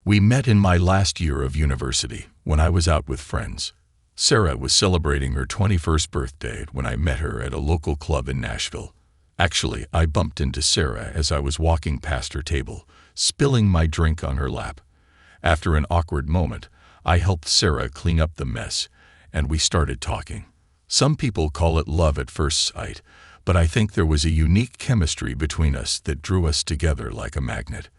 We met in my last year of university when I was out with friends. Sarah was celebrating her 21st birthday when I met her at a local club in Nashville. Actually, I bumped into Sarah as I was walking past her table, spilling my drink on her lap. After an awkward moment, I helped Sarah clean up the mess, and we started talking. Some people call it love at first sight, but I think there was a unique chemistry between us that drew us together like a magnet.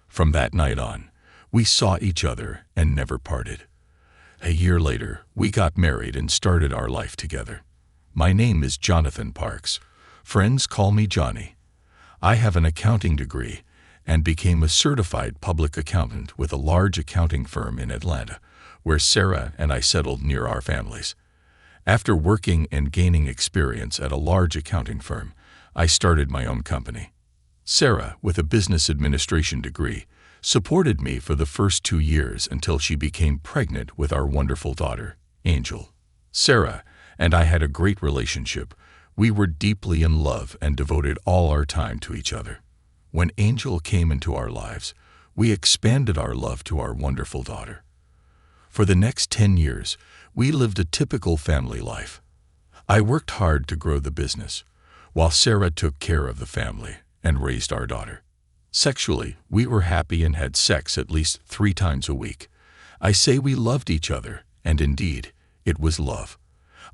From that night on, we saw each other and never parted. A year later, we got married and started our life together. My name is Jonathan Parks. Friends call me Johnny. I have an accounting degree and became a certified public accountant with a large accounting firm in Atlanta, where Sarah and I settled near our families. After working and gaining experience at a large accounting firm, I started my own company. Sarah, with a business administration degree, supported me for the first 2 years until she became pregnant with our wonderful daughter, Angel. Sarah and I had a great relationship. We were deeply in love and devoted all our time to each other. When Angel came into our lives, we expanded our love to our wonderful daughter. For the next 10 years, we lived a typical family life. I worked hard to grow the business, while Sarah took care of the family and raised our daughter. Sexually, we were happy and had sex at least 3 times a week. I say we loved each other, and indeed, it was love.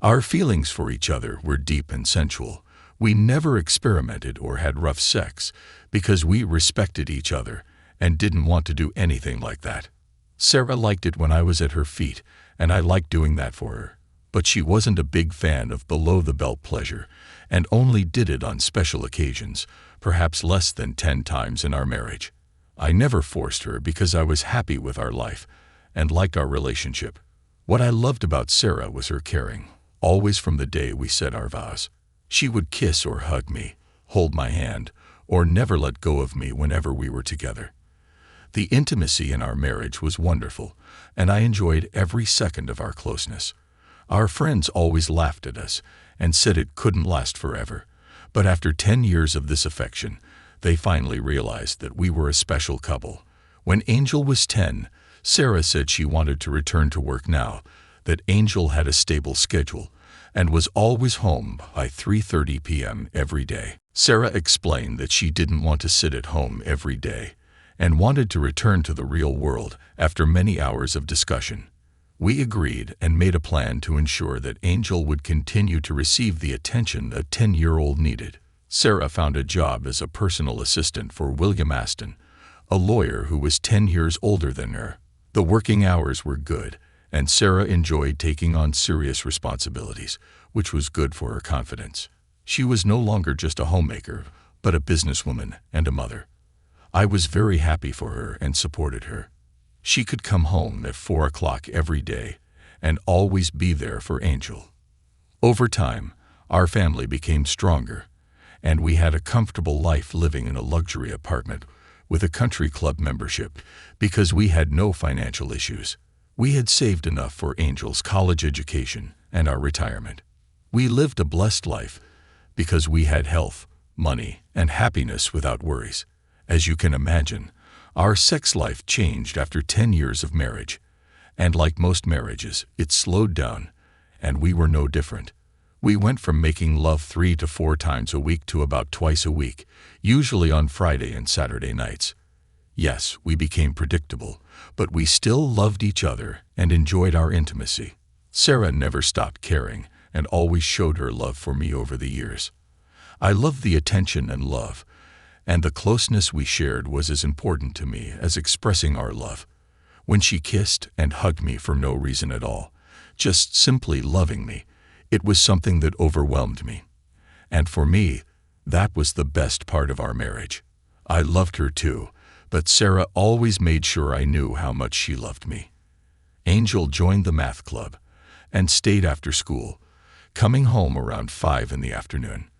Our feelings for each other were deep and sensual. We never experimented or had rough sex because we respected each other and didn't want to do anything like that. Sarah liked it when I was at her feet, and I liked doing that for her. But she wasn't a big fan of below-the-belt pleasure and only did it on special occasions, perhaps less than 10 times in our marriage. I never forced her because I was happy with our life and liked our relationship. What I loved about Sarah was her caring, always from the day we said our vows. She would kiss or hug me, hold my hand, or never let go of me whenever we were together. The intimacy in our marriage was wonderful, and I enjoyed every second of our closeness. Our friends always laughed at us and said it couldn't last forever, but after 10 years of this affection, they finally realized that we were a special couple. When Angel was 10, Sarah said she wanted to return to work now, that Angel had a stable schedule and was always home by 3:30 p.m. every day. Sarah explained that she didn't want to sit at home every day and wanted to return to the real world after many hours of discussion. We agreed and made a plan to ensure that Angel would continue to receive the attention a 10-year-old needed. Sarah found a job as a personal assistant for William Aston, a lawyer who was 10 years older than her. The working hours were good, and Sarah enjoyed taking on serious responsibilities, which was good for her confidence. She was no longer just a homemaker, but a businesswoman and a mother. I was very happy for her and supported her. She could come home at 4 o'clock every day and always be there for Angel. Over time, our family became stronger, and we had a comfortable life living in a luxury apartment with a country club membership because we had no financial issues. We had saved enough for Angel's college education and our retirement. We lived a blessed life because we had health, money, and happiness without worries. As you can imagine, our sex life changed after 10 years of marriage, and like most marriages, it slowed down, and we were no different. We went from making love 3 to 4 times a week to about twice a week, usually on Friday and Saturday nights. Yes, we became predictable, but we still loved each other and enjoyed our intimacy. Sarah never stopped caring and always showed her love for me over the years. I loved the attention and love, and the closeness we shared was as important to me as expressing our love. When she kissed and hugged me for no reason at all, just simply loving me, it was something that overwhelmed me. And for me, that was the best part of our marriage. I loved her too, but Sarah always made sure I knew how much she loved me. Angel joined the math club and stayed after school, coming home around 5 in the afternoon.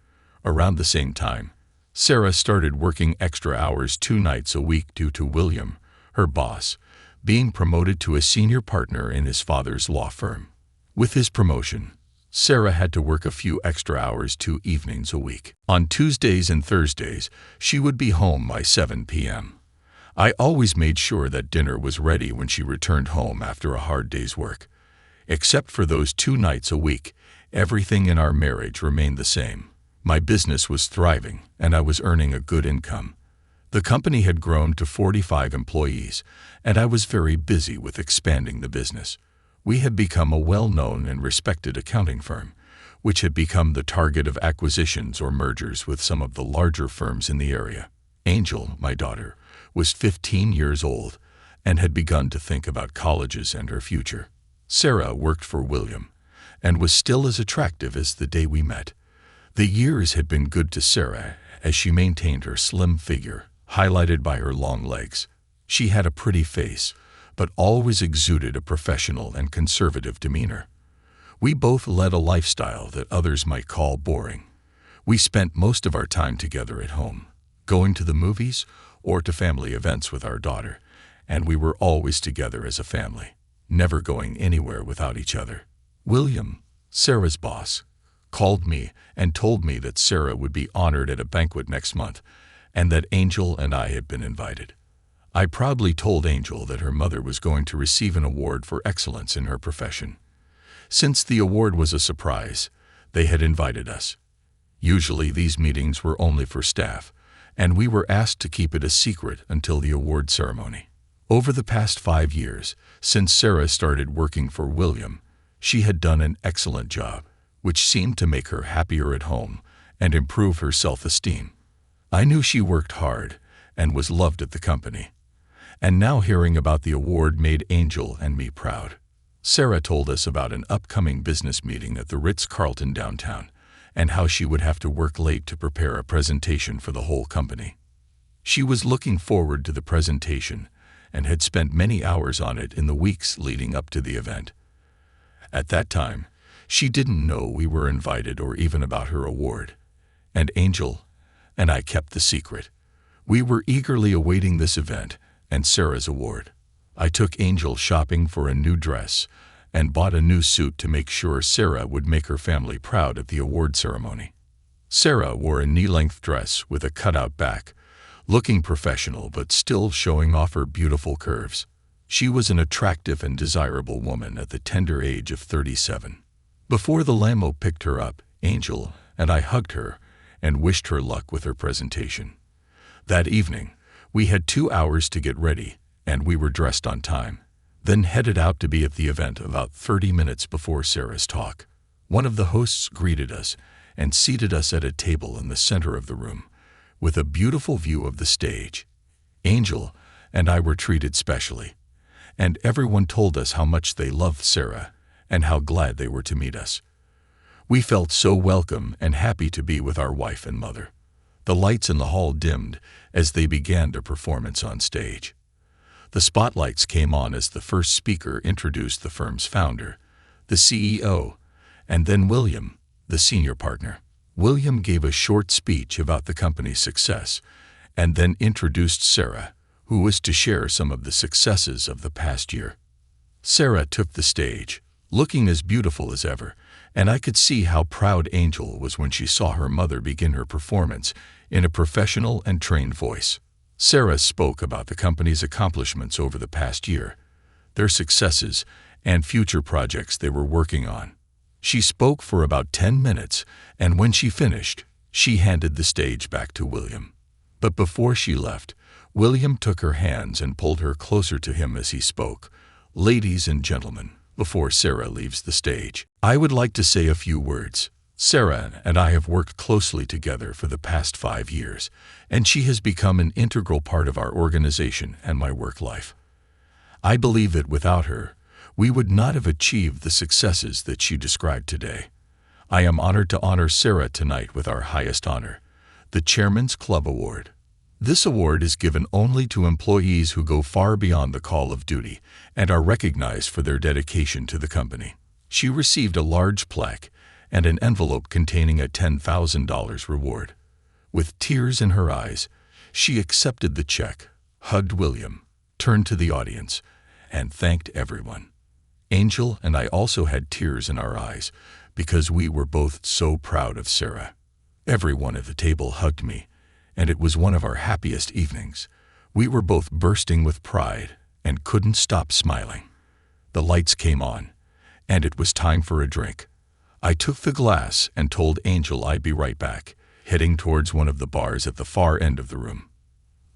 Around the same time, Sarah started working extra hours 2 nights a week due to William, her boss, being promoted to a senior partner in his father's law firm. With his promotion, Sarah had to work a few extra hours 2 evenings a week. On Tuesdays and Thursdays, she would be home by 7 p.m. I always made sure that dinner was ready when she returned home after a hard day's work. Except for those 2 nights a week, everything in our marriage remained the same. My business was thriving, and I was earning a good income. The company had grown to 45 employees, and I was very busy with expanding the business. We had become a well-known and respected accounting firm, which had become the target of acquisitions or mergers with some of the larger firms in the area. Angel, my daughter, was 15 years old and had begun to think about colleges and her future. Sarah worked for William and was still as attractive as the day we met. The years had been good to Sarah as she maintained her slim figure, highlighted by her long legs. She had a pretty face, but always exuded a professional and conservative demeanor. We both led a lifestyle that others might call boring. We spent most of our time together at home, going to the movies or to family events with our daughter, and we were always together as a family, never going anywhere without each other. William, Sarah's boss, called me and told me that Sarah would be honored at a banquet next month and that Angel and I had been invited. I proudly told Angel that her mother was going to receive an award for excellence in her profession. Since the award was a surprise, they had invited us. Usually these meetings were only for staff, and we were asked to keep it a secret until the award ceremony. Over the past 5 years, since Sarah started working for William, she had done an excellent job, which seemed to make her happier at home and improve her self-esteem. I knew she worked hard and was loved at the company. And now hearing about the award made Angel and me proud. Sarah told us about an upcoming business meeting at the Ritz-Carlton downtown and how she would have to work late to prepare a presentation for the whole company. She was looking forward to the presentation and had spent many hours on it in the weeks leading up to the event. At that time, she didn't know we were invited or even about her award, and Angel and I kept the secret. We were eagerly awaiting this event and Sarah's award. I took Angel shopping for a new dress and bought a new suit to make sure Sarah would make her family proud at the award ceremony. Sarah wore a knee-length dress with a cutout back, looking professional but still showing off her beautiful curves. She was an attractive and desirable woman at the tender age of 37. Before the limo picked her up, Angel and I hugged her and wished her luck with her presentation. That evening, we had 2 hours to get ready, and we were dressed on time, then headed out to be at the event about 30 minutes before Sarah's talk. One of the hosts greeted us and seated us at a table in the center of the room, with a beautiful view of the stage. Angel and I were treated specially, and everyone told us how much they loved Sarah and how glad they were to meet us. We felt so welcome and happy to be with our wife and mother. The lights in the hall dimmed as they began their performance on stage. The spotlights came on as the first speaker introduced the firm's founder, the CEO, and then William, the senior partner. William gave a short speech about the company's success and then introduced Sarah, who was to share some of the successes of the past year. Sarah took the stage, looking as beautiful as ever, and I could see how proud Angel was when she saw her mother begin her performance in a professional and trained voice. Sarah spoke about the company's accomplishments over the past year, their successes, and future projects they were working on. She spoke for about 10 minutes, and when she finished, she handed the stage back to William. But before she left, William took her hands and pulled her closer to him as he spoke. "Ladies and gentlemen, before Sarah leaves the stage, I would like to say a few words. Sarah and I have worked closely together for the past 5 years, and she has become an integral part of our organization and my work life. I believe that without her, we would not have achieved the successes that she described today. I am honored to honor Sarah tonight with our highest honor, the Chairman's Club Award. This award is given only to employees who go far beyond the call of duty and are recognized for their dedication to the company." She received a large plaque and an envelope containing a $10,000 reward. With tears in her eyes, she accepted the check, hugged William, turned to the audience, and thanked everyone. Angel and I also had tears in our eyes because we were both so proud of Sarah. Everyone at the table hugged me, and it was one of our happiest evenings. We were both bursting with pride and couldn't stop smiling. The lights came on, and it was time for a drink. I took the glass and told Angel I'd be right back, heading towards one of the bars at the far end of the room.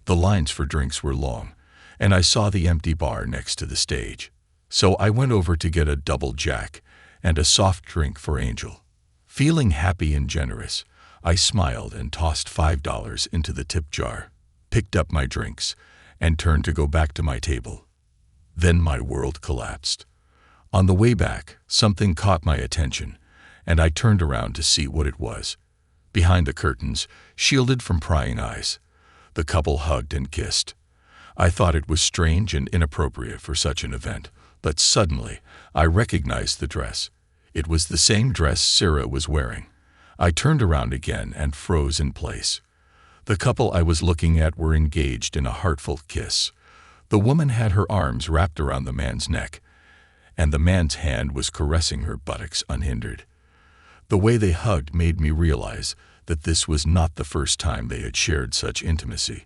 The lines for drinks were long, and I saw the empty bar next to the stage. So I went over to get a double jack and a soft drink for Angel. Feeling happy and generous, I smiled and tossed $5 into the tip jar, picked up my drinks, and turned to go back to my table. Then my world collapsed. On the way back, something caught my attention, and I turned around to see what it was. Behind the curtains, shielded from prying eyes, the couple hugged and kissed. I thought it was strange and inappropriate for such an event, but suddenly I recognized the dress. It was the same dress Sarah was wearing. I turned around again and froze in place. The couple I was looking at were engaged in a heartfelt kiss. The woman had her arms wrapped around the man's neck, and the man's hand was caressing her buttocks unhindered. The way they hugged made me realize that this was not the first time they had shared such intimacy.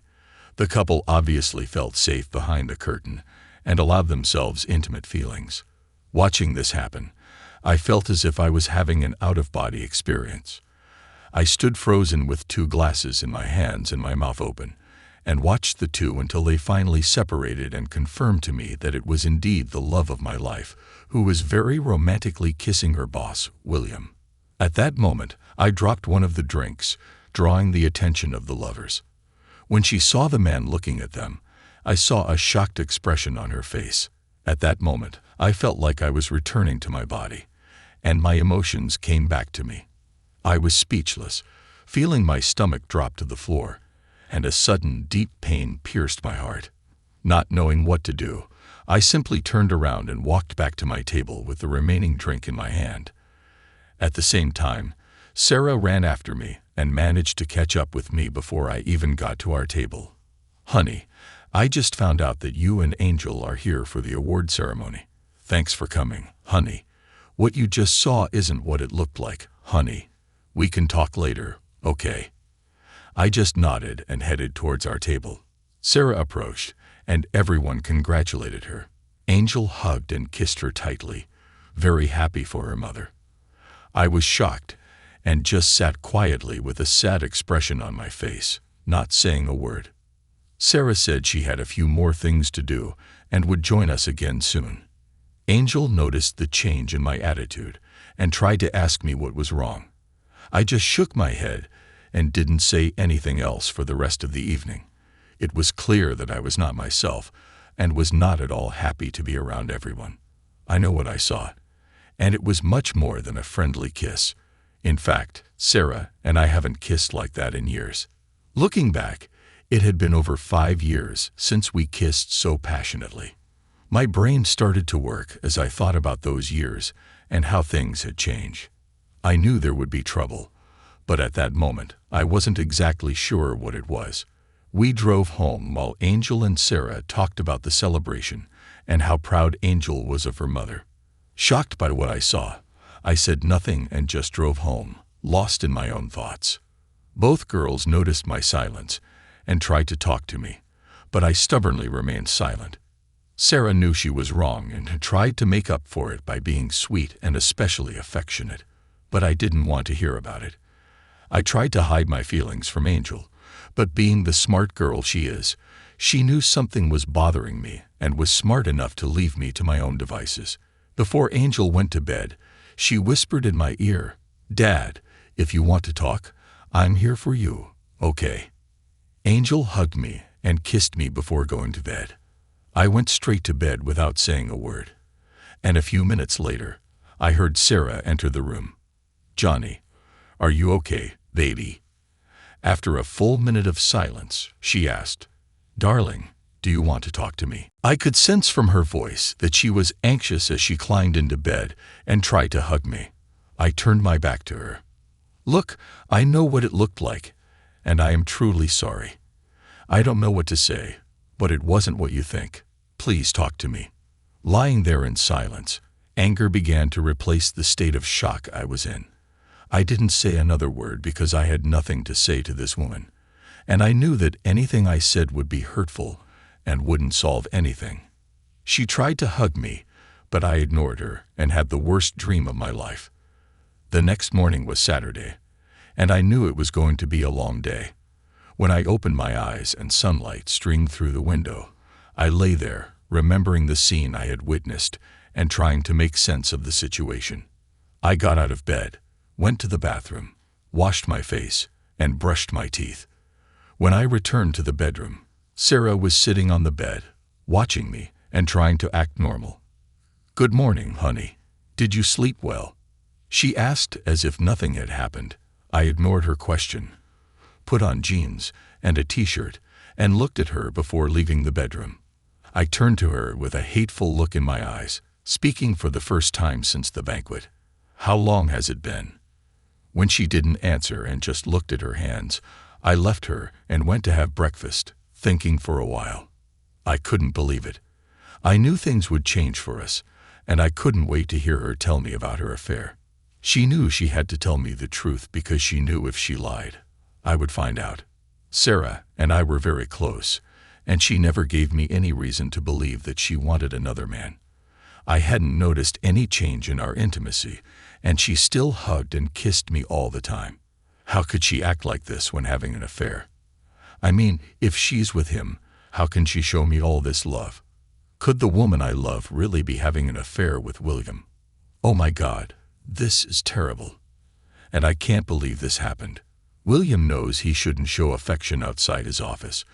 The couple obviously felt safe behind the curtain and allowed themselves intimate feelings. Watching this happen, I felt as if I was having an out-of-body experience. I stood frozen with two glasses in my hands and my mouth open, and watched the two until they finally separated and confirmed to me that it was indeed the love of my life, who was very romantically kissing her boss, William. At that moment, I dropped one of the drinks, drawing the attention of the lovers. When she saw the man looking at them, I saw a shocked expression on her face. At that moment, I felt like I was returning to my body, and my emotions came back to me. I was speechless, feeling my stomach drop to the floor, and a sudden deep pain pierced my heart. Not knowing what to do, I simply turned around and walked back to my table with the remaining drink in my hand. At the same time, Sarah ran after me and managed to catch up with me before I even got to our table. "Honey, I just found out that you and Angel are here for the award ceremony. Thanks for coming, honey. What you just saw isn't what it looked like, honey. We can talk later, okay?" I just nodded and headed towards our table. Sarah approached, and everyone congratulated her. Angel hugged and kissed her tightly, very happy for her mother. I was shocked and just sat quietly with a sad expression on my face, not saying a word. Sarah said she had a few more things to do and would join us again soon. Angel noticed the change in my attitude and tried to ask me what was wrong. I just shook my head and didn't say anything else for the rest of the evening. It was clear that I was not myself and was not at all happy to be around everyone. I know what I saw, and it was much more than a friendly kiss. In fact, Sarah and I haven't kissed like that in years. Looking back, it had been over 5 years since we kissed so passionately. My brain started to work as I thought about those years and how things had changed. I knew there would be trouble, but at that moment, I wasn't exactly sure what it was. We drove home while Angel and Sarah talked about the celebration and how proud Angel was of her mother. Shocked by what I saw, I said nothing and just drove home, lost in my own thoughts. Both girls noticed my silence and tried to talk to me, but I stubbornly remained silent. Sarah knew she was wrong and had tried to make up for it by being sweet and especially affectionate, but I didn't want to hear about it. I tried to hide my feelings from Angel, but being the smart girl she is, she knew something was bothering me and was smart enough to leave me to my own devices. Before Angel went to bed, she whispered in my ear, "Dad, if you want to talk, I'm here for you, okay?" Angel hugged me and kissed me before going to bed. I went straight to bed without saying a word, and a few minutes later, I heard Sarah enter the room. "Johnny, are you okay, baby?" After a full minute of silence, she asked, "Darling, do you want to talk to me?" I could sense from her voice that she was anxious as she climbed into bed and tried to hug me. I turned my back to her. "Look, I know what it looked like, and I am truly sorry. I don't know what to say, but it wasn't what you think. Please talk to me." Lying there in silence, anger began to replace the state of shock I was in. I didn't say another word because I had nothing to say to this woman, and I knew that anything I said would be hurtful and wouldn't solve anything. She tried to hug me, but I ignored her and had the worst dream of my life. The next morning was Saturday, and I knew it was going to be a long day. When I opened my eyes and sunlight streamed through the window, I lay there, remembering the scene I had witnessed and trying to make sense of the situation. I got out of bed, went to the bathroom, washed my face, and brushed my teeth. When I returned to the bedroom, Sarah was sitting on the bed, watching me and trying to act normal. "Good morning, honey. Did you sleep well?" she asked as if nothing had happened. I ignored her question, put on jeans and a t-shirt, and looked at her before leaving the bedroom. I turned to her with a hateful look in my eyes, speaking for the first time since the banquet. "How long has it been?" When she didn't answer and just looked at her hands, I left her and went to have breakfast, thinking for a while. I couldn't believe it. I knew things would change for us, and I couldn't wait to hear her tell me about her affair. She knew she had to tell me the truth because she knew if she lied, I would find out. Sarah and I were very close, and she never gave me any reason to believe that she wanted another man. I hadn't noticed any change in our intimacy, and she still hugged and kissed me all the time. How could she act like this when having an affair? I mean, if she's with him, how can she show me all this love? Could the woman I love really be having an affair with William? Oh my God, this is terrible. And I can't believe this happened. William knows he shouldn't show affection outside his office,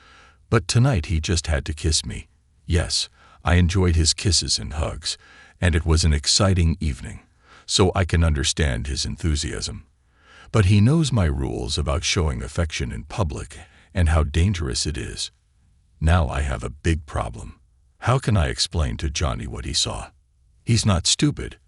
but tonight he just had to kiss me. Yes, I enjoyed his kisses and hugs, and it was an exciting evening, so I can understand his enthusiasm. But he knows my rules about showing affection in public and how dangerous it is. Now I have a big problem. How can I explain to Johnny what he saw? He's not stupid,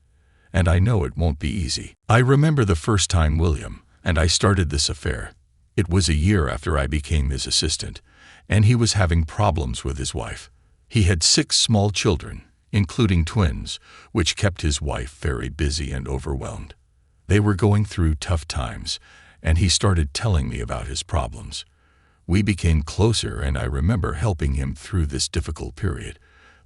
and I know it won't be easy. I remember the first time William and I started this affair. It was a year after I became his assistant, and he was having problems with his wife. He had 6 small children, including twins, which kept his wife very busy and overwhelmed. They were going through tough times, and he started telling me about his problems. We became closer, and I remember helping him through this difficult period,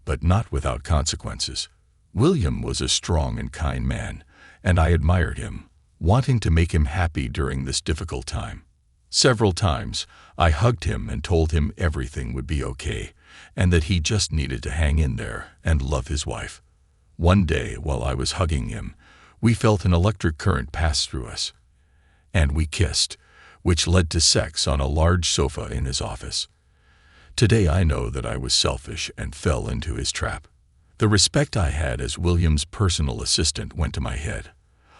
but not without consequences. William was a strong and kind man, and I admired him, wanting to make him happy during this difficult time. Several times, I hugged him and told him everything would be okay, and that he just needed to hang in there and love his wife. One day, while I was hugging him, we felt an electric current pass through us, and we kissed, which led to sex on a large sofa in his office. Today I know that I was selfish and fell into his trap. The respect I had as William's personal assistant went to my head.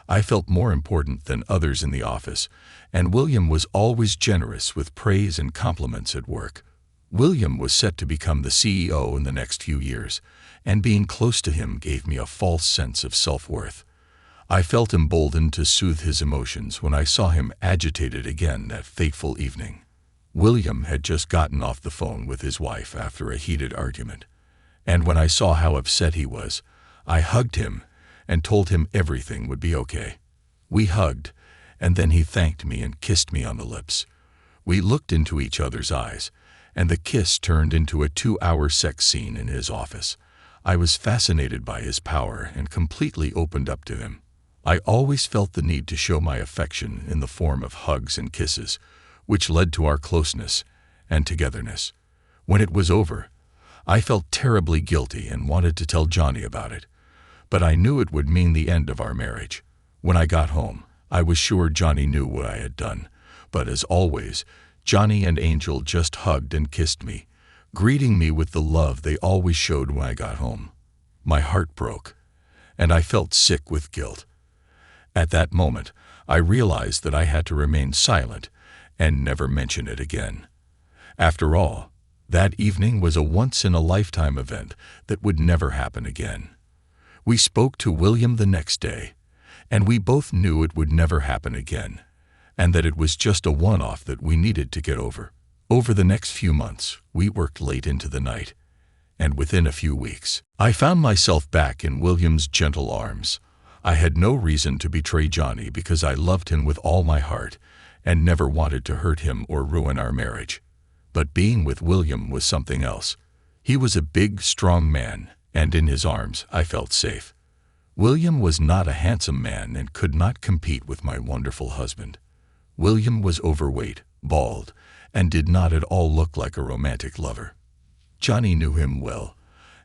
I felt more important than others in the office, and William was always generous with praise and compliments at work. William was set to become the CEO in the next few years, and being close to him gave me a false sense of self-worth. I felt emboldened to soothe his emotions when I saw him agitated again that fateful evening. William had just gotten off the phone with his wife after a heated argument, and when I saw how upset he was, I hugged him and told him everything would be okay. We hugged, and then he thanked me and kissed me on the lips. We looked into each other's eyes, and the kiss turned into a 2-hour sex scene in his office. I was fascinated by his power and completely opened up to him. I always felt the need to show my affection in the form of hugs and kisses, which led to our closeness and togetherness. When it was over, I felt terribly guilty and wanted to tell Johnny about it, but I knew it would mean the end of our marriage. When I got home, I was sure Johnny knew what I had done, but as always, Johnny and Angel just hugged and kissed me, greeting me with the love they always showed when I got home. My heart broke, and I felt sick with guilt. At that moment, I realized that I had to remain silent and never mention it again. After all, that evening was a once-in-a-lifetime event that would never happen again. We spoke to William the next day, and we both knew it would never happen again, and that it was just a one-off that we needed to get over. Over the next few months, we worked late into the night, and within a few weeks, I found myself back in William's gentle arms. I had no reason to betray Johnny because I loved him with all my heart, and never wanted to hurt him or ruin our marriage. But being with William was something else. He was a big, strong man, and in his arms I felt safe. William was not a handsome man and could not compete with my wonderful husband. William was overweight, bald, and did not at all look like a romantic lover. Johnny knew him well,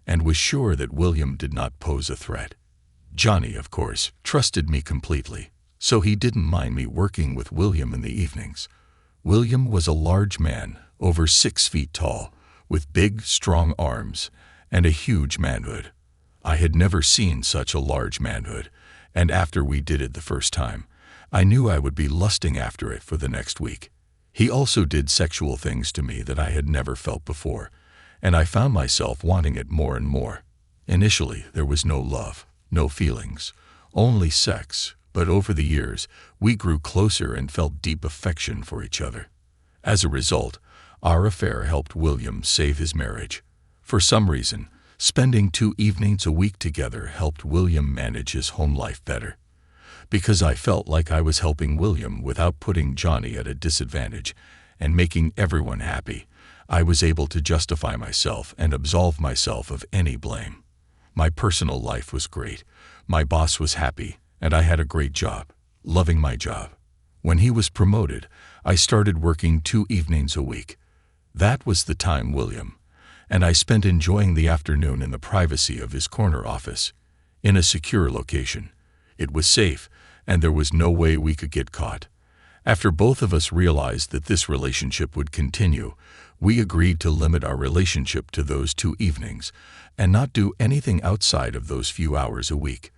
and was sure that William did not pose a threat. Johnny, of course, trusted me completely, so he didn't mind me working with William in the evenings. William was a large man, over 6 feet tall, with big, strong arms, and a huge manhood. I had never seen such a large manhood, and after we did it the first time, I knew I would be lusting after it for the next week. He also did sexual things to me that I had never felt before, and I found myself wanting it more and more. Initially, there was no love, no feelings, only sex, but over the years, we grew closer and felt deep affection for each other. As a result, our affair helped William save his marriage. For some reason, spending 2 evenings a week together helped William manage his home life better. Because I felt like I was helping William without putting Johnny at a disadvantage and making everyone happy, I was able to justify myself and absolve myself of any blame. My personal life was great, my boss was happy, and I had a great job, loving my job. When he was promoted, I started working 2 evenings a week. That was the time William, and I spent enjoying the afternoon in the privacy of his corner office, in a secure location. It was safe, and there was no way we could get caught. After both of us realized that this relationship would continue, we agreed to limit our relationship to those 2 evenings and not do anything outside of those few hours a week.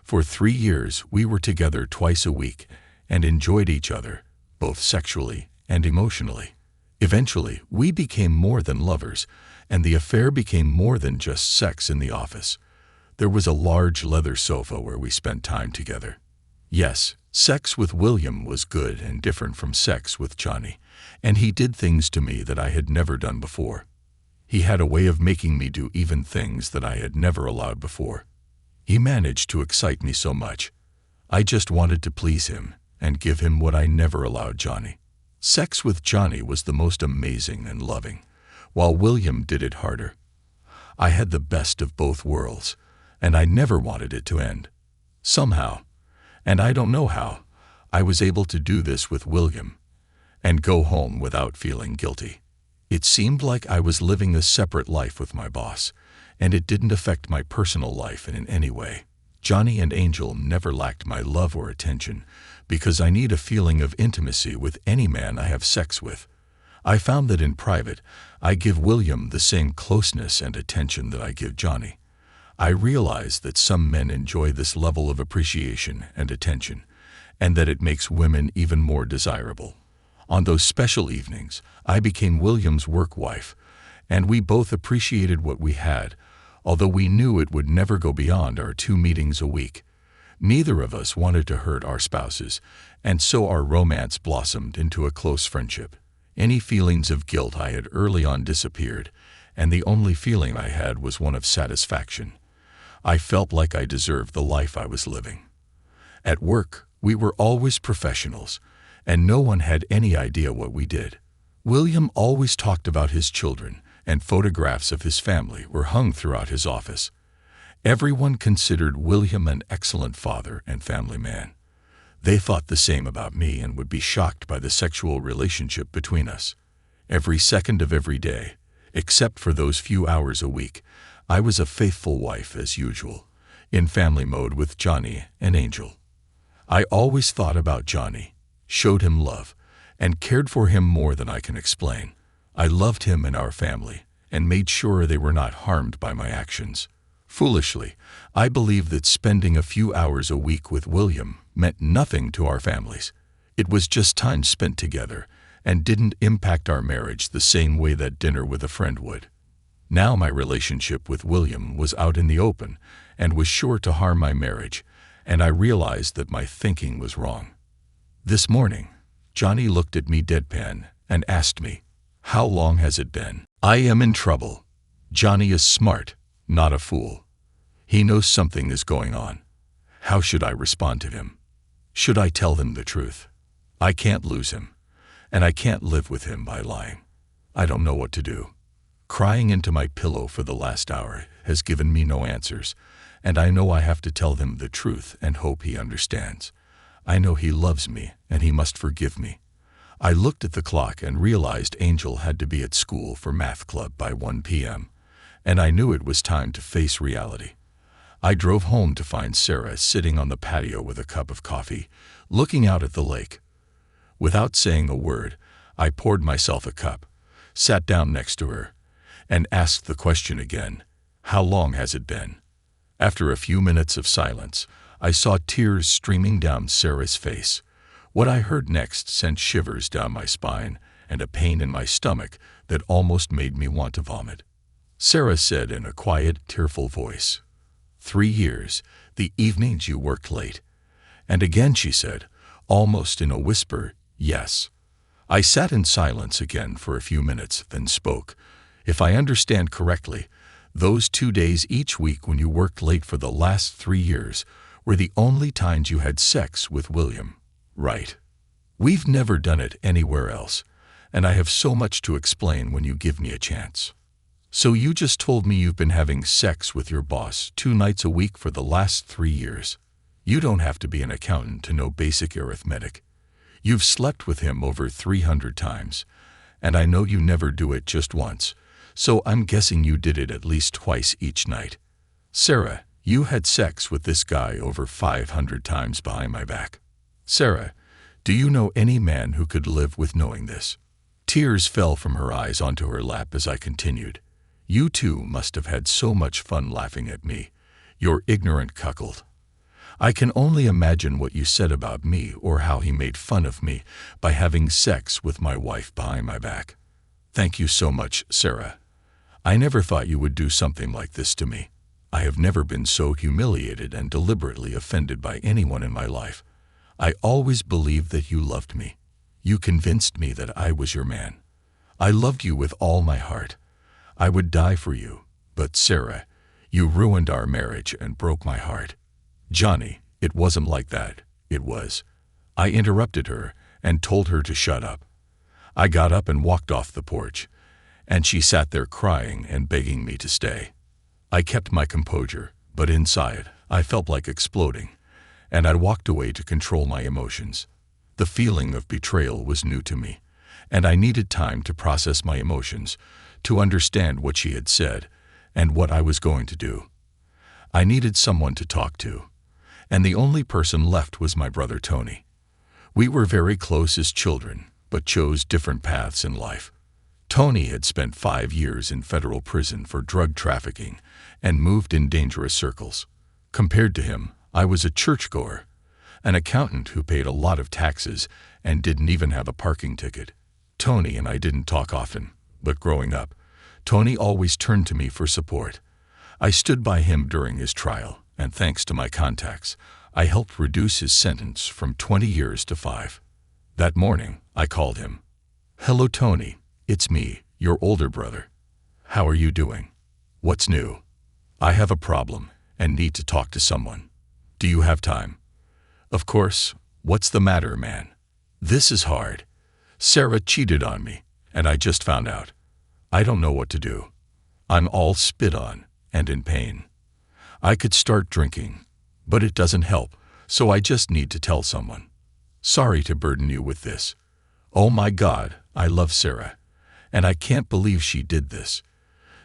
For 3 years, we were together twice a week and enjoyed each other, both sexually and emotionally. Eventually, we became more than lovers, and the affair became more than just sex in the office. There was a large leather sofa where we spent time together. Yes, sex with William was good and different from sex with Johnny, and he did things to me that I had never done before. He had a way of making me do even things that I had never allowed before. He managed to excite me so much. I just wanted to please him and give him what I never allowed Johnny. Sex with Johnny was the most amazing and loving, while William did it harder. I had the best of both worlds, and I never wanted it to end. Somehow, and I don't know how, I was able to do this with William and go home without feeling guilty. It seemed like I was living a separate life with my boss, and it didn't affect my personal life in any way. Johnny and Angel never lacked my love or attention because I need a feeling of intimacy with any man I have sex with. I found that in private, I give William the same closeness and attention that I give Johnny. I realize that some men enjoy this level of appreciation and attention, and that it makes women even more desirable. On those special evenings, I became William's work wife, and we both appreciated what we had, although we knew it would never go beyond our 2 meetings a week. Neither of us wanted to hurt our spouses, and so our romance blossomed into a close friendship. Any feelings of guilt I had early on disappeared, and the only feeling I had was one of satisfaction. I felt like I deserved the life I was living. At work, we were always professionals, and no one had any idea what we did. William always talked about his children, and photographs of his family were hung throughout his office. Everyone considered William an excellent father and family man. They thought the same about me and would be shocked by the sexual relationship between us. Every second of every day, except for those few hours a week, I was a faithful wife as usual, in family mode with Johnny and Angel. I always thought about Johnny, showed him love, and cared for him more than I can explain. I loved him and our family, and made sure they were not harmed by my actions. Foolishly, I believed that spending a few hours a week with William meant nothing to our families. It was just time spent together, and didn't impact our marriage the same way that dinner with a friend would. Now my relationship with William was out in the open, and was sure to harm my marriage, and I realized that my thinking was wrong. This morning, Johnny looked at me deadpan and asked me, "How long has it been?" I am in trouble. Johnny is smart, not a fool. He knows something is going on. How should I respond to him? Should I tell him the truth? I can't lose him, and I can't live with him by lying. I don't know what to do. Crying into my pillow for the last hour has given me no answers, and I know I have to tell him the truth and hope he understands. I know he loves me, and he must forgive me. I looked at the clock and realized Angel had to be at school for math club by 1 p.m., and I knew it was time to face reality. I drove home to find Sarah sitting on the patio with a cup of coffee, looking out at the lake. Without saying a word, I poured myself a cup, sat down next to her, and asked the question again, "How long has it been?" After a few minutes of silence, I saw tears streaming down Sarah's face. What I heard next sent shivers down my spine and a pain in my stomach that almost made me want to vomit. Sarah said in a quiet, tearful voice, 3 years, the evenings you worked late. And again she said, almost in a whisper, yes. I sat in silence again for a few minutes, then spoke. If I understand correctly, those 2 days each week when you worked late for the last 3 years were the only times you had sex with William, right? We've never done it anywhere else, and I have so much to explain when you give me a chance. So you just told me you've been having sex with your boss 2 nights a week for the last 3 years. You don't have to be an accountant to know basic arithmetic. You've slept with him over 300 times, and I know you never do it just once, so I'm guessing you did it at least twice each night. Sarah, you had sex with this guy over 500 times behind my back. Sarah, do you know any man who could live with knowing this? Tears fell from her eyes onto her lap as I continued. You two must have had so much fun laughing at me, your ignorant cuckold. I can only imagine what you said about me or how he made fun of me by having sex with my wife behind my back. Thank you so much, Sarah. I never thought you would do something like this to me. I have never been so humiliated and deliberately offended by anyone in my life. I always believed that you loved me. You convinced me that I was your man. I loved you with all my heart. I would die for you, but Sarah, you ruined our marriage and broke my heart. Johnny, it wasn't like that, it was. I interrupted her and told her to shut up. I got up and walked off the porch, and she sat there crying and begging me to stay. I kept my composure, but inside, I felt like exploding, and I walked away to control my emotions. The feeling of betrayal was new to me, and I needed time to process my emotions, to understand what she had said and what I was going to do. I needed someone to talk to, and the only person left was my brother Tony. We were very close as children, but chose different paths in life. Tony had spent 5 years in federal prison for drug trafficking and moved in dangerous circles. Compared to him, I was a churchgoer, an accountant who paid a lot of taxes and didn't even have a parking ticket. Tony and I didn't talk often, but growing up, Tony always turned to me for support. I stood by him during his trial, and thanks to my contacts, I helped reduce his sentence from 20 years to 5. That morning, I called him. "Hello, Tony. It's me, your older brother. How are you doing? What's new? I have a problem and need to talk to someone. Do you have time?" "Of course. What's the matter, man?" "This is hard. Sarah cheated on me, and I just found out. I don't know what to do. I'm all spit on and in pain. I could start drinking, but it doesn't help, so I just need to tell someone. Sorry to burden you with this. Oh my God, I love Sarah, and I can't believe she did this.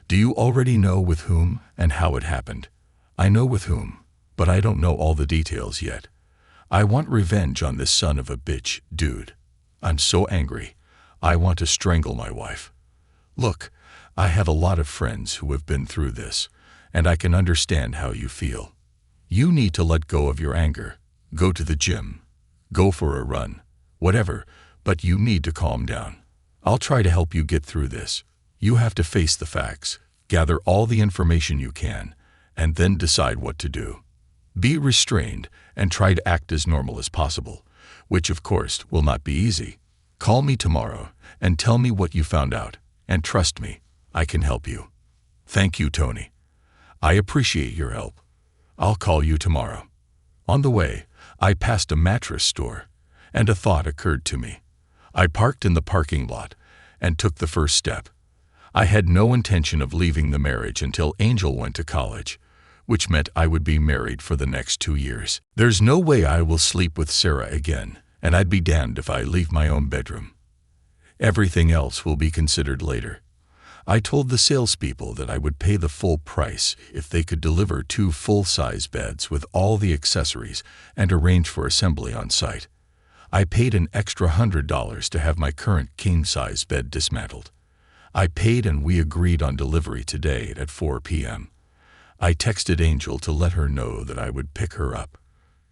Do you already know with whom and how it happened?" "I know with whom, but I don't know all the details yet. I want revenge on this son of a bitch, dude. I'm so angry. I want to strangle my wife. Look, I have a lot of friends who have been through this, and I can understand how you feel. You need to let go of your anger. Go to the gym. Go for a run. Whatever, but you need to calm down. I'll try to help you get through this. You have to face the facts, gather all the information you can, and then decide what to do. Be restrained and try to act as normal as possible, which of course will not be easy. Call me tomorrow and tell me what you found out, and trust me, I can help you. Thank you, Tony. I appreciate your help. I'll call you tomorrow." On the way, I passed a mattress store, And a thought occurred to me. I parked in the parking lot and took the first step. I had no intention of leaving the marriage until Angel went to college, which meant I would be married for the next 2 years. There's no way I will sleep with Sarah again, and I'd be damned if I leave my own bedroom. Everything else will be considered later. I told the salespeople that I would pay the full price if they could deliver 2 full-size beds with all the accessories and arrange for assembly on site. I paid an extra $100 to have my current king-size bed dismantled. I paid and we agreed on delivery today at 4 p.m. I texted Angel to let her know that I would pick her up,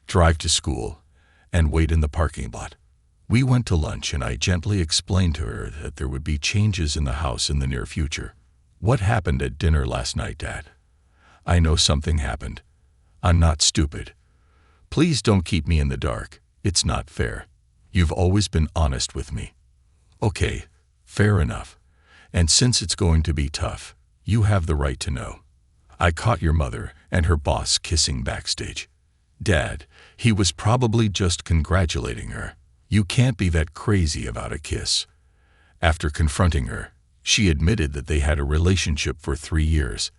drive to school, and wait in the parking lot. We went to lunch and I gently explained to her that there would be changes in the house in the near future. What happened at dinner last night, Dad? I know something happened. I'm not stupid. Please don't keep me in the dark. It's not fair. You've always been honest with me. Okay, fair enough. And since it's going to be tough, you have the right to know. I caught your mother and her boss kissing backstage. Dad, he was probably just congratulating her. You can't be that crazy about a kiss. After confronting her, she admitted that they had a relationship for 3 years.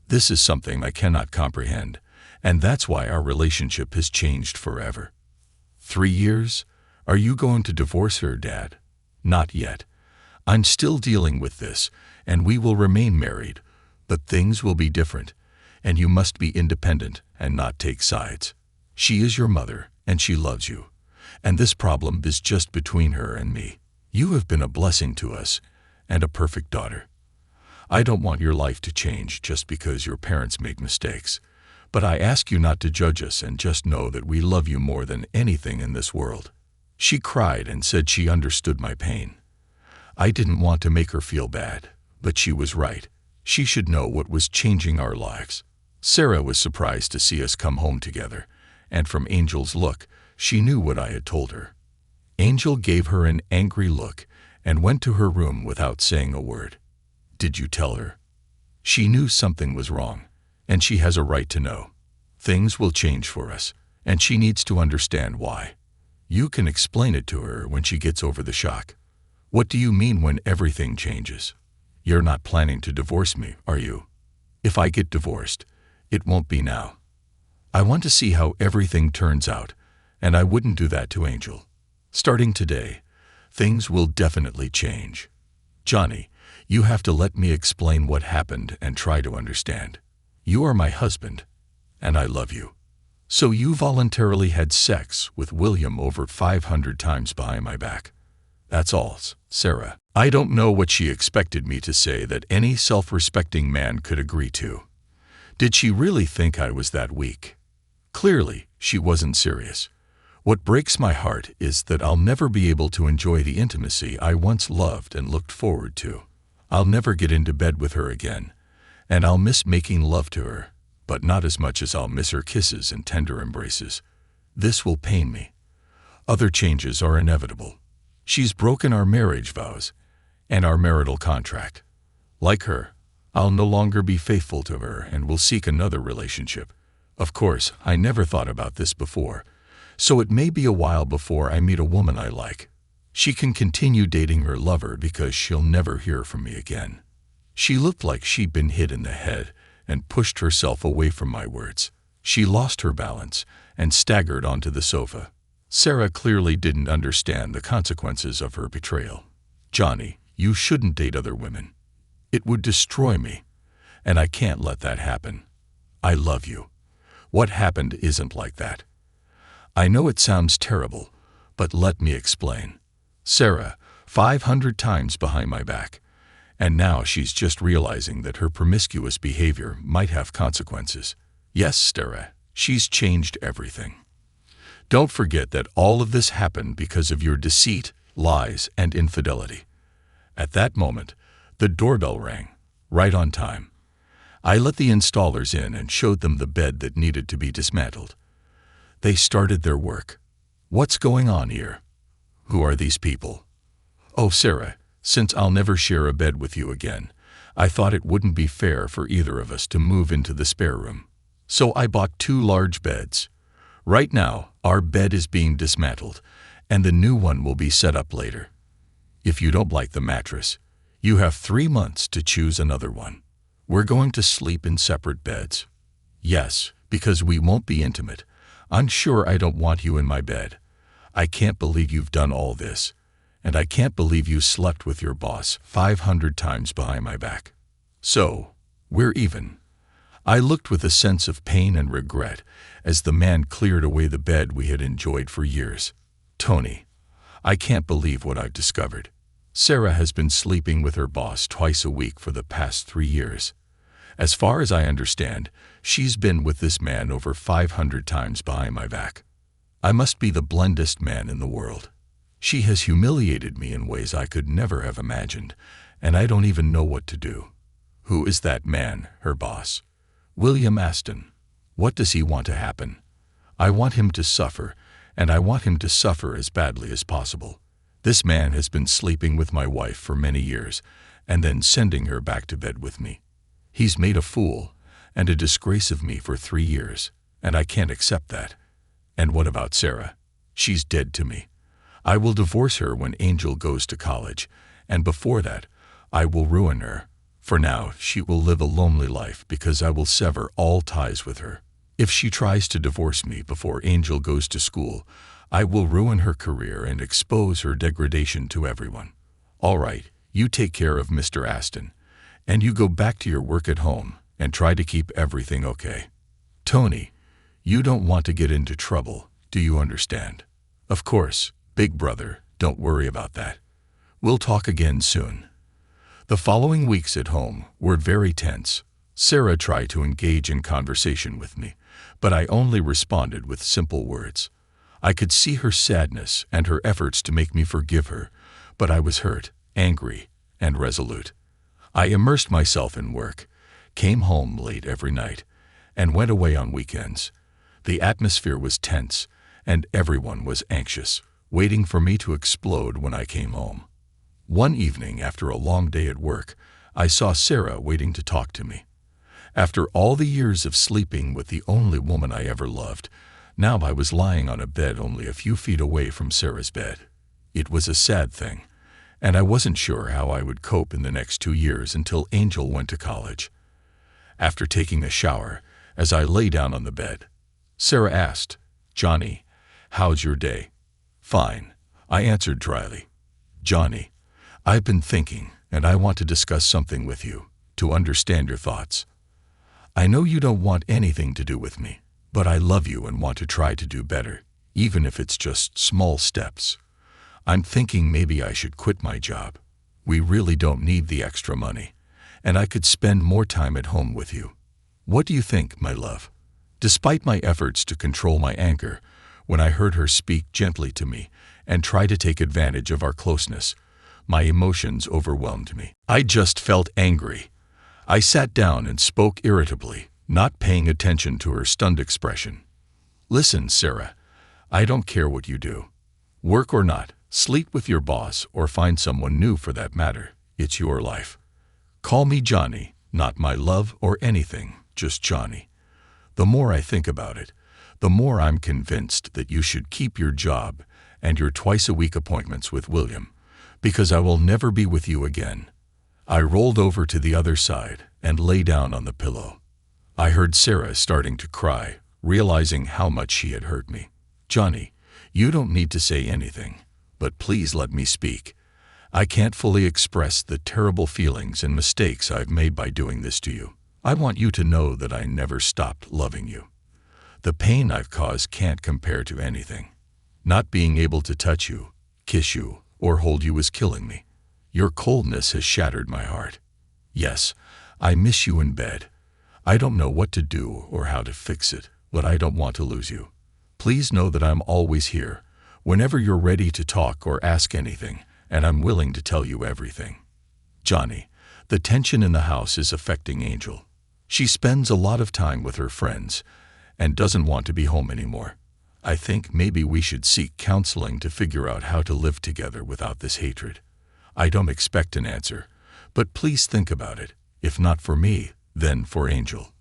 This is something I cannot comprehend, and that's why our relationship has changed forever. 3 years? Are you going to divorce her, Dad? Not yet. I'm still dealing with this, and we will remain married, but things will be different, and you must be independent and not take sides. She is your mother, and she loves you. And this problem is just between her and me. You have been a blessing to us, and a perfect daughter. I don't want your life to change just because your parents make mistakes, but I ask you not to judge us and just know that we love you more than anything in this world. She cried and said she understood my pain. I didn't want to make her feel bad, but she was right. She should know what was changing our lives. Sarah was surprised to see us come home together, and from Angel's look, she knew what I had told her. Angel gave her an angry look and went to her room without saying a word. Did you tell her? She knew something was wrong, and she has a right to know. Things will change for us, and she needs to understand why. You can explain it to her when she gets over the shock. What do you mean when everything changes? You're not planning to divorce me, are you? If I get divorced, it won't be now. I want to see how everything turns out, and I wouldn't do that to Angel. Starting today, things will definitely change. Johnny, you have to let me explain what happened and try to understand. You are my husband, and I love you. So you voluntarily had sex with William over 500 times behind my back. That's all, Sarah. I don't know what she expected me to say that any self-respecting man could agree to. Did she really think I was that weak? Clearly, she wasn't serious. What breaks my heart is that I'll never be able to enjoy the intimacy I once loved and looked forward to. I'll never get into bed with her again, and I'll miss making love to her, but not as much as I'll miss her kisses and tender embraces. This will pain me. Other changes are inevitable. She's broken our marriage vows and our marital contract. Like her, I'll no longer be faithful to her and will seek another relationship. Of course, I never thought about this before, so it may be a while before I meet a woman I like. She can continue dating her lover because she'll never hear from me again. She looked like she'd been hit in the head and pushed herself away from my words. She lost her balance and staggered onto the sofa. Sarah clearly didn't understand the consequences of her betrayal. Johnny, you shouldn't date other women. It would destroy me, and I can't let that happen. I love you. What happened isn't like that. I know it sounds terrible, but let me explain. Sarah, 500 times behind my back, and now she's just realizing that her promiscuous behavior might have consequences. Yes, Sarah, she's changed everything. Don't forget that all of this happened because of your deceit, lies, and infidelity. At that moment, the doorbell rang, right on time. I let the installers in and showed them the bed that needed to be dismantled. They started their work. What's going on here? Who are these people? Oh, Sarah, since I'll never share a bed with you again, I thought it wouldn't be fair for either of us to move into the spare room. So I bought 2 large beds. Right now, our bed is being dismantled, and the new one will be set up later. If you don't like the mattress, you have 3 months to choose another one. We're going to sleep in separate beds. Yes, because we won't be intimate. I'm sure I don't want you in my bed. I can't believe you've done all this. And I can't believe you slept with your boss 500 times behind my back. So, we're even. I looked with a sense of pain and regret as the man cleared away the bed we had enjoyed for years. Tony, I can't believe what I've discovered. Sarah has been sleeping with her boss twice a week for the past 3 years. As far as I understand, she's been with this man over 500 times behind my back. I must be the blindest man in the world. She has humiliated me in ways I could never have imagined, and I don't even know what to do. Who is that man, her boss? William Aston. What does he want to happen? I want him to suffer, and I want him to suffer as badly as possible. This man has been sleeping with my wife for many years, and then sending her back to bed with me. He's made a fool and a disgrace of me for 3 years, and I can't accept that. And what about Sarah? She's dead to me. I will divorce her when Angel goes to college, and before that, I will ruin her. For now, she will live a lonely life because I will sever all ties with her. If she tries to divorce me before Angel goes to school, I will ruin her career and expose her degradation to everyone. All right, you take care of Mr. Aston, and you go back to your work at home and try to keep everything okay. Tony, you don't want to get into trouble, do you understand? Of course, big brother, don't worry about that. We'll talk again soon. The following weeks at home were very tense. Sarah tried to engage in conversation with me, but I only responded with simple words. I could see her sadness and her efforts to make me forgive her, but I was hurt, angry, and resolute. I immersed myself in work, came home late every night, and went away on weekends. The atmosphere was tense, and everyone was anxious, waiting for me to explode when I came home. One evening after a long day at work, I saw Sarah waiting to talk to me. After all the years of sleeping with the only woman I ever loved, now I was lying on a bed only a few feet away from Sarah's bed. It was a sad thing, and I wasn't sure how I would cope in the next 2 years until Angel went to college. After taking a shower, as I lay down on the bed, Sarah asked, "Johnny, how's your day?" "Fine," I answered dryly. "Johnny, I've been thinking, and I want to discuss something with you, to understand your thoughts. I know you don't want anything to do with me, but I love you and want to try to do better, even if it's just small steps. I'm thinking maybe I should quit my job. We really don't need the extra money, and I could spend more time at home with you. What do you think, my love?" Despite my efforts to control my anger, when I heard her speak gently to me and try to take advantage of our closeness, my emotions overwhelmed me. I just felt angry. I sat down and spoke irritably, not paying attention to her stunned expression. "Listen, Sarah, I don't care what you do. Work or not, sleep with your boss or find someone new for that matter. It's your life. Call me Johnny, not my love or anything, just Johnny. The more I think about it, the more I'm convinced that you should keep your job and your twice-a-week appointments with William, because I will never be with you again." I rolled over to the other side and lay down on the pillow. I heard Sarah starting to cry, realizing how much she had hurt me. "Johnny, you don't need to say anything, but please let me speak. I can't fully express the terrible feelings and mistakes I've made by doing this to you. I want you to know that I never stopped loving you. The pain I've caused can't compare to anything. Not being able to touch you, kiss you, or hold you is killing me. Your coldness has shattered my heart. Yes, I miss you in bed. I don't know what to do or how to fix it, but I don't want to lose you. Please know that I'm always here, whenever you're ready to talk or ask anything, and I'm willing to tell you everything. Johnny, the tension in the house is affecting Angel. She spends a lot of time with her friends and doesn't want to be home anymore. I think maybe we should seek counseling to figure out how to live together without this hatred. I don't expect an answer, but please think about it. If not for me, then for Angel.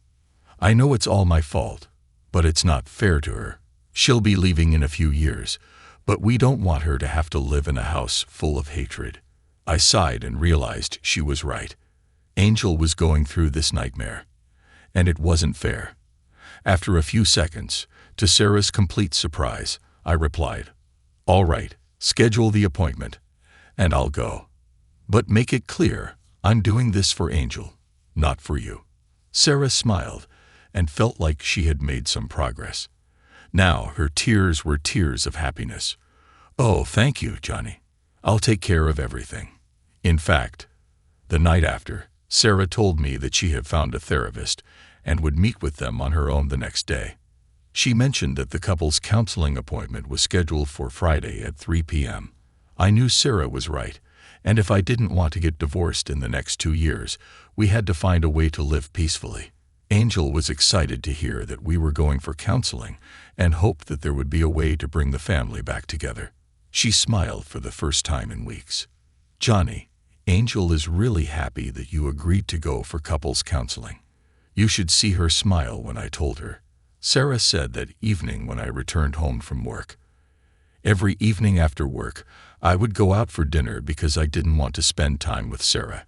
I know it's all my fault, but it's not fair to her. She'll be leaving in a few years, But we don't want her to have to live in a house full of hatred. I sighed and realized she was right. Angel was going through this nightmare. And it wasn't fair. After a few seconds, to Sarah's complete surprise, I replied, "All right, schedule the appointment, and I'll go. But make it clear, I'm doing this for Angel, not for you." Sarah smiled and felt like she had made some progress. Now her tears were tears of happiness. "Oh, thank you, Johnny. I'll take care of everything." In fact, the night after, Sarah told me that she had found a therapist and would meet with them on her own the next day. She mentioned that the couple's counseling appointment was scheduled for Friday at 3 p.m. I knew Sarah was right, and if I didn't want to get divorced in the next 2 years, we had to find a way to live peacefully. Angel was excited to hear that we were going for counseling and hoped that there would be a way to bring the family back together. She smiled for the first time in weeks. "Johnny, Angel is really happy that you agreed to go for couples counseling. You should see her smile when I told her," Sarah said that evening when I returned home from work. Every evening after work, I would go out for dinner because I didn't want to spend time with Sarah.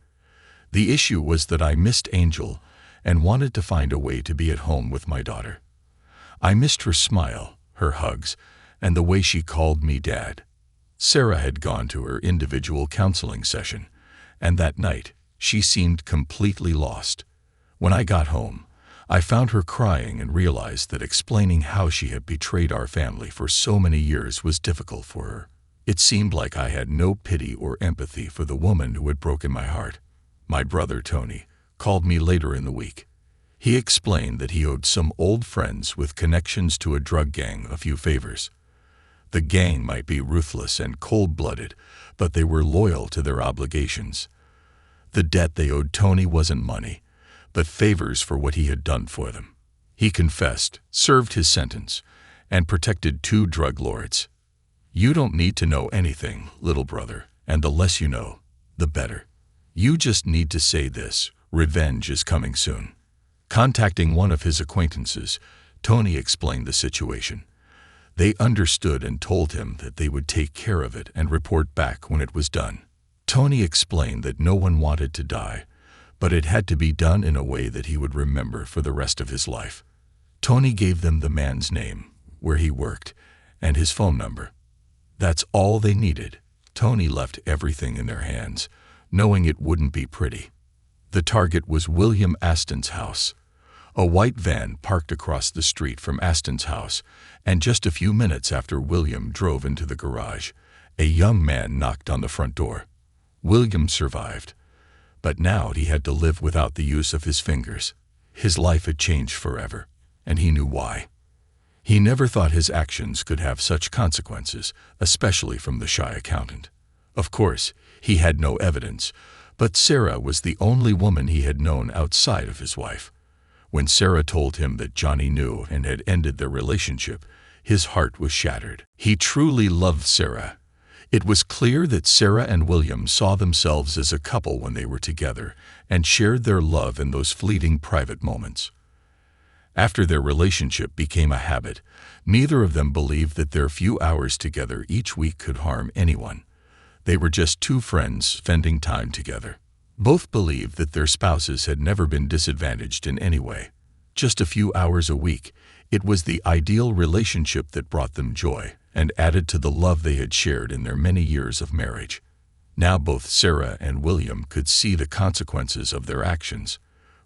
The issue was that I missed Angel and wanted to find a way to be at home with my daughter. I missed her smile, her hugs, and the way she called me Dad. Sarah had gone to her individual counseling session, and that night, she seemed completely lost. When I got home, I found her crying and realized that explaining how she had betrayed our family for so many years was difficult for her. It seemed like I had no pity or empathy for the woman who had broken my heart. My brother, Tony, called me later in the week. He explained that he owed some old friends with connections to a drug gang a few favors. The gang might be ruthless and cold-blooded, but they were loyal to their obligations. The debt they owed Tony wasn't money, but favors for what he had done for them. He confessed, served his sentence, and protected 2 drug lords. "You don't need to know anything, little brother, and the less you know, the better. You just need to say this: revenge is coming soon." Contacting one of his acquaintances, Tony explained the situation. They understood and told him that they would take care of it and report back when it was done. Tony explained that no one wanted to die, but it had to be done in a way that he would remember for the rest of his life. Tony gave them the man's name, where he worked, and his phone number. That's all they needed. Tony left everything in their hands, knowing it wouldn't be pretty. The target was William Aston's house. A white van parked across the street from Aston's house, and just a few minutes after William drove into the garage, a young man knocked on the front door. William survived, but now he had to live without the use of his fingers. His life had changed forever, and he knew why. He never thought his actions could have such consequences, especially from the shy accountant. Of course, he had no evidence, but Sarah was the only woman he had known outside of his wife. When Sarah told him that Johnny knew and had ended their relationship, his heart was shattered. He truly loved Sarah. It was clear that Sarah and William saw themselves as a couple when they were together and shared their love in those fleeting private moments. After their relationship became a habit, neither of them believed that their few hours together each week could harm anyone. They were just 2 friends spending time together. Both believed that their spouses had never been disadvantaged in any way. Just a few hours a week, it was the ideal relationship that brought them joy and added to the love they had shared in their many years of marriage. Now both Sarah and William could see the consequences of their actions.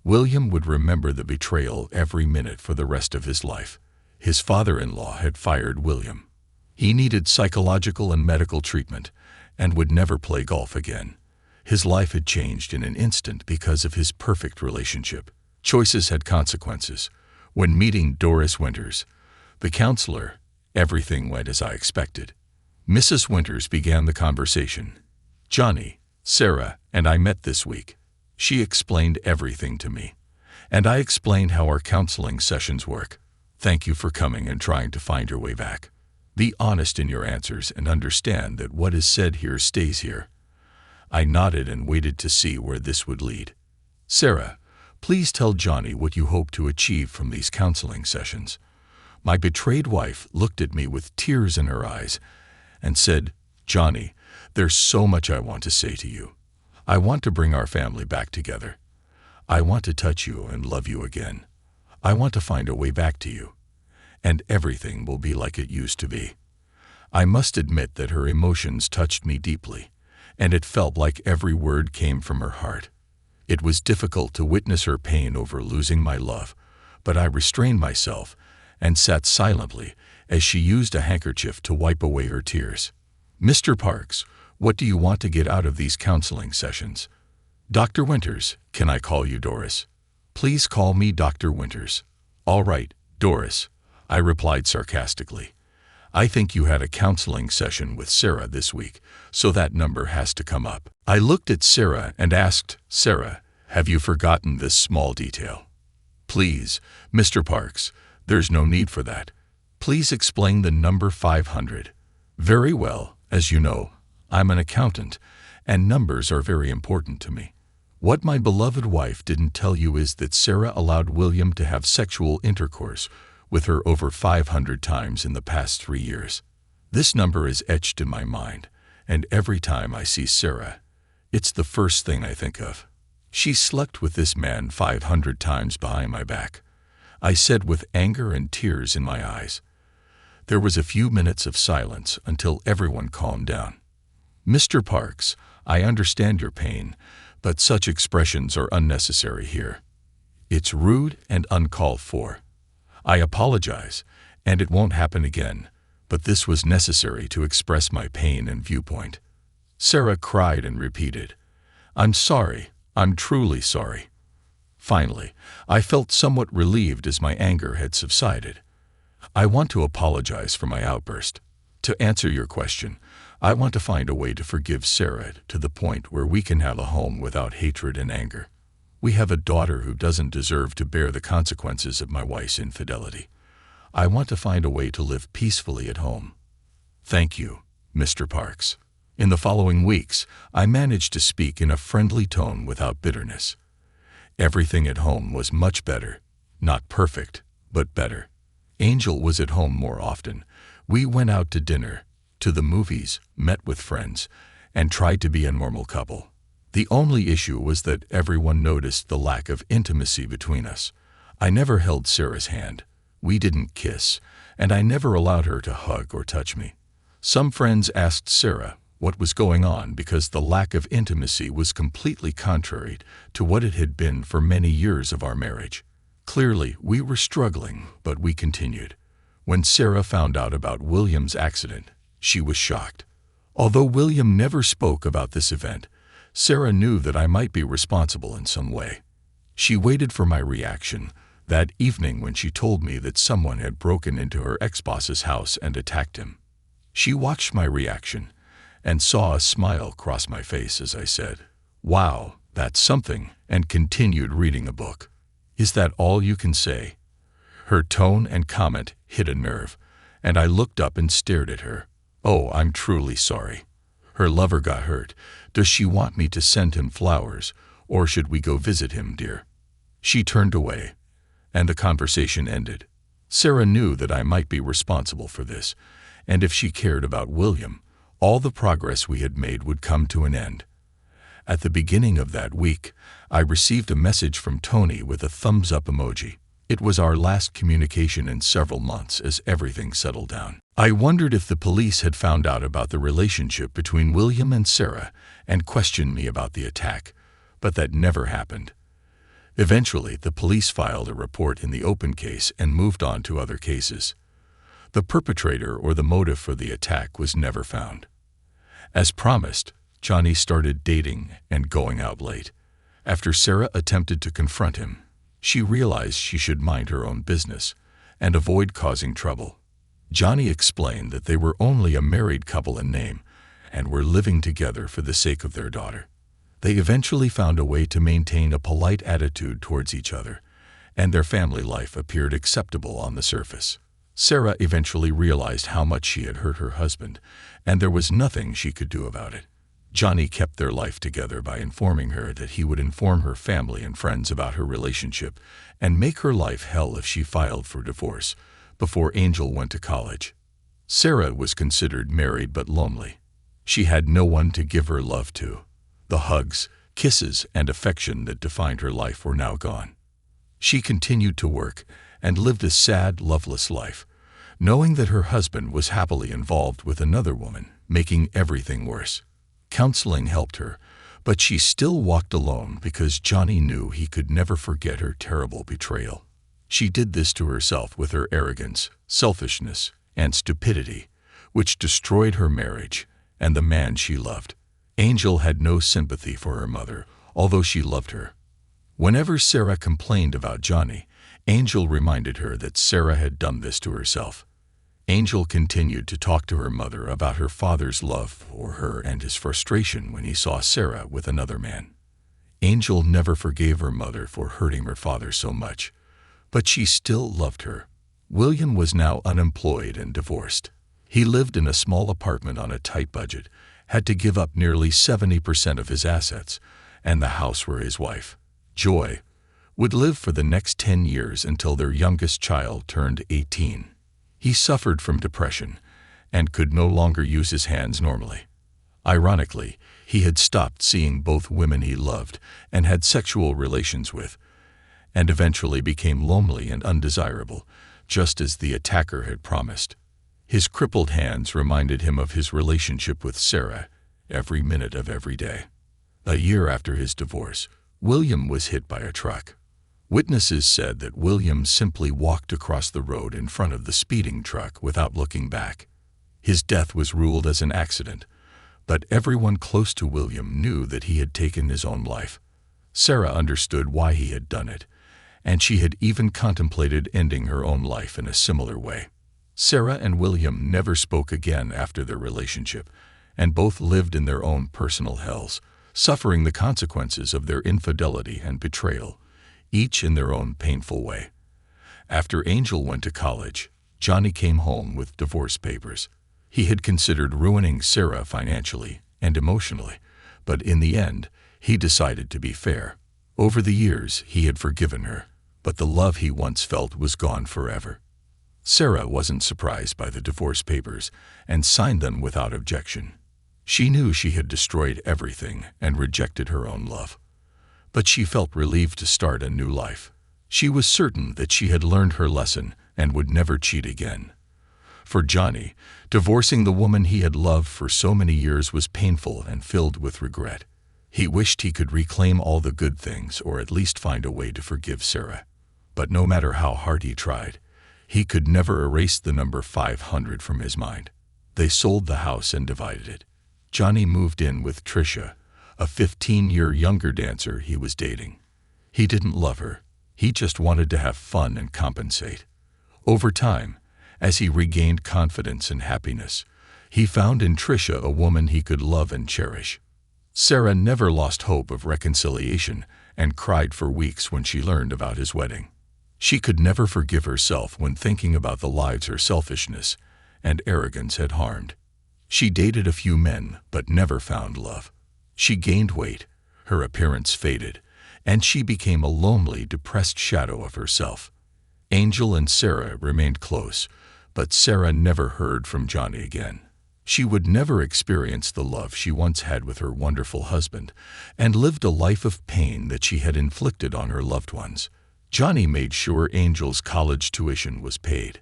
William would remember the betrayal every minute for the rest of his life. His father-in-law had fired William. He needed psychological and medical treatment and would never play golf again. His life had changed in an instant because of his perfect relationship. Choices had consequences. When meeting Doris Winters, the counselor, everything went as I expected. Mrs. Winters began the conversation. "Johnny, Sarah, and I met this week." She explained everything to me, and I explained how our counseling sessions work. "Thank you for coming and trying to find your way back. Be honest in your answers and understand that what is said here stays here." I nodded and waited to see where this would lead. "Sarah, please tell Johnny what you hope to achieve from these counseling sessions." My betrayed wife looked at me with tears in her eyes, and said, "Johnny, there's so much I want to say to you. I want to bring our family back together. I want to touch you and love you again. I want to find a way back to you. And everything will be like it used to be." I must admit that her emotions touched me deeply, and it felt like every word came from her heart. It was difficult to witness her pain over losing my love, but I restrained myself and sat silently as she used a handkerchief to wipe away her tears. "Mr. Parks, what do you want to get out of these counseling sessions?" "Dr. Winters, can I call you Doris?" "Please call me Dr. Winters." "All right, Doris," I replied sarcastically. "I think you had a counseling session with Sarah this week, so that number has to come up." I looked at Sarah and asked, "Sarah, have you forgotten this small detail?" "Please, Mr. Parks, there's no need for that. Please explain the number 500. "Very well. As you know, I'm an accountant, and numbers are very important to me. What my beloved wife didn't tell you is that Sarah allowed William to have sexual intercourse with her over 500 times in the past 3 years. This number is etched in my mind, and every time I see Sarah, it's the first thing I think of. She slept with this man 500 times behind my back," I said with anger and tears in my eyes. There was a few minutes of silence until everyone calmed down. "Mr. Parks, I understand your pain, but such expressions are unnecessary here. It's rude and uncalled for. I apologize, and it won't happen again, but this was necessary to express my pain and viewpoint." Sarah cried and repeated, "I'm sorry, I'm truly sorry." Finally, I felt somewhat relieved as my anger had subsided. "I want to apologize for my outburst. To answer your question, I want to find a way to forgive Sarah to the point where we can have a home without hatred and anger. We have a daughter who doesn't deserve to bear the consequences of my wife's infidelity. I want to find a way to live peacefully at home. Thank you, Mr. Parks." In the following weeks, I managed to speak in a friendly tone without bitterness. Everything at home was much better. Not perfect, but better. Angel was at home more often. We went out to dinner, to the movies, met with friends, and tried to be a normal couple. The only issue was that everyone noticed the lack of intimacy between us. I never held Sarah's hand. We didn't kiss, and I never allowed her to hug or touch me. Some friends asked Sarah what was going on because the lack of intimacy was completely contrary to what it had been for many years of our marriage. Clearly, we were struggling, but we continued. When Sarah found out about William's accident, she was shocked. Although William never spoke about this event, Sarah knew that I might be responsible in some way. She waited for my reaction that evening when she told me that someone had broken into her ex-boss's house and attacked him. She watched my reaction and saw a smile cross my face as I said, "Wow, that's something," and continued reading a book. "Is that all you can say?" Her tone and comment hit a nerve, and I looked up and stared at her. "Oh, I'm truly sorry. Her lover got hurt. Does she want me to send him flowers, or should we go visit him, dear?" She turned away, and the conversation ended. Sarah knew that I might be responsible for this, and if she cared about William, all the progress we had made would come to an end. At the beginning of that week, I received a message from Tony with a thumbs-up emoji. It was our last communication in several months as everything settled down. I wondered if the police had found out about the relationship between William and Sarah and questioned me about the attack, but that never happened. Eventually, the police filed a report in the open case and moved on to other cases. The perpetrator or the motive for the attack was never found. As promised, Johnny started dating and going out late. After Sarah attempted to confront him, she realized she should mind her own business and avoid causing trouble. Johnny explained that they were only a married couple in name and were living together for the sake of their daughter. They eventually found a way to maintain a polite attitude towards each other, and their family life appeared acceptable on the surface. Sarah eventually realized how much she had hurt her husband, and there was nothing she could do about it. Johnny kept their life together by informing her that he would inform her family and friends about her relationship and make her life hell if she filed for divorce before Angel went to college. Sarah was considered married but lonely. She had no one to give her love to. The hugs, kisses, and affection that defined her life were now gone. She continued to work and lived a sad, loveless life, knowing that her husband was happily involved with another woman, making everything worse. Counseling helped her, but she still walked alone because Johnny knew he could never forget her terrible betrayal. She did this to herself with her arrogance, selfishness, and stupidity, which destroyed her marriage and the man she loved. Angel had no sympathy for her mother, although she loved her. Whenever Sarah complained about Johnny, Angel reminded her that Sarah had done this to herself. Angel continued to talk to her mother about her father's love for her and his frustration when he saw Sarah with another man. Angel never forgave her mother for hurting her father so much, but she still loved her. William was now unemployed and divorced. He lived in a small apartment on a tight budget, had to give up nearly 70% of his assets, and the house where his wife, Joy, would live for the next 10 years until their youngest child turned 18. He suffered from depression and could no longer use his hands normally. Ironically, he had stopped seeing both women he loved and had sexual relations with, and eventually became lonely and undesirable, just as the attacker had promised. His crippled hands reminded him of his relationship with Sarah every minute of every day. A year after his divorce, William was hit by a truck. Witnesses said that William simply walked across the road in front of the speeding truck without looking back. His death was ruled as an accident, but everyone close to William knew that he had taken his own life. Sarah understood why he had done it, and she had even contemplated ending her own life in a similar way. Sarah and William never spoke again after their relationship, and both lived in their own personal hells, suffering the consequences of their infidelity and betrayal, each in their own painful way. After Angel went to college, Johnny came home with divorce papers. He had considered ruining Sarah financially and emotionally, but in the end, he decided to be fair. Over the years, he had forgiven her, but the love he once felt was gone forever. Sarah wasn't surprised by the divorce papers and signed them without objection. She knew she had destroyed everything and rejected her own love. But she felt relieved to start a new life. She was certain that she had learned her lesson and would never cheat again. For Johnny, divorcing the woman he had loved for so many years was painful and filled with regret. He wished he could reclaim all the good things or at least find a way to forgive Sarah. But no matter how hard he tried, he could never erase the number 500 from his mind. They sold the house and divided it. Johnny moved in with Tricia, a 15-year younger dancer he was dating. He didn't love her. He just wanted to have fun and compensate. Over time, as he regained confidence and happiness, he found in Tricia a woman he could love and cherish. Sarah never lost hope of reconciliation and cried for weeks when she learned about his wedding. She could never forgive herself when thinking about the lives her selfishness and arrogance had harmed. She dated a few men but never found love. She gained weight, her appearance faded, and she became a lonely, depressed shadow of herself. Angel and Sarah remained close, but Sarah never heard from Johnny again. She would never experience the love she once had with her wonderful husband, and lived a life of pain that she had inflicted on her loved ones. Johnny made sure Angel's college tuition was paid.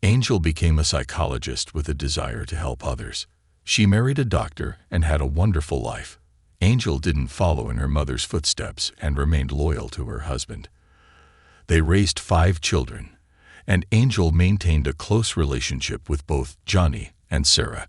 Angel became a psychologist with a desire to help others. She married a doctor and had a wonderful life. Angel didn't follow in her mother's footsteps and remained loyal to her husband. They raised 5 children, and Angel maintained a close relationship with both Johnny and Sarah.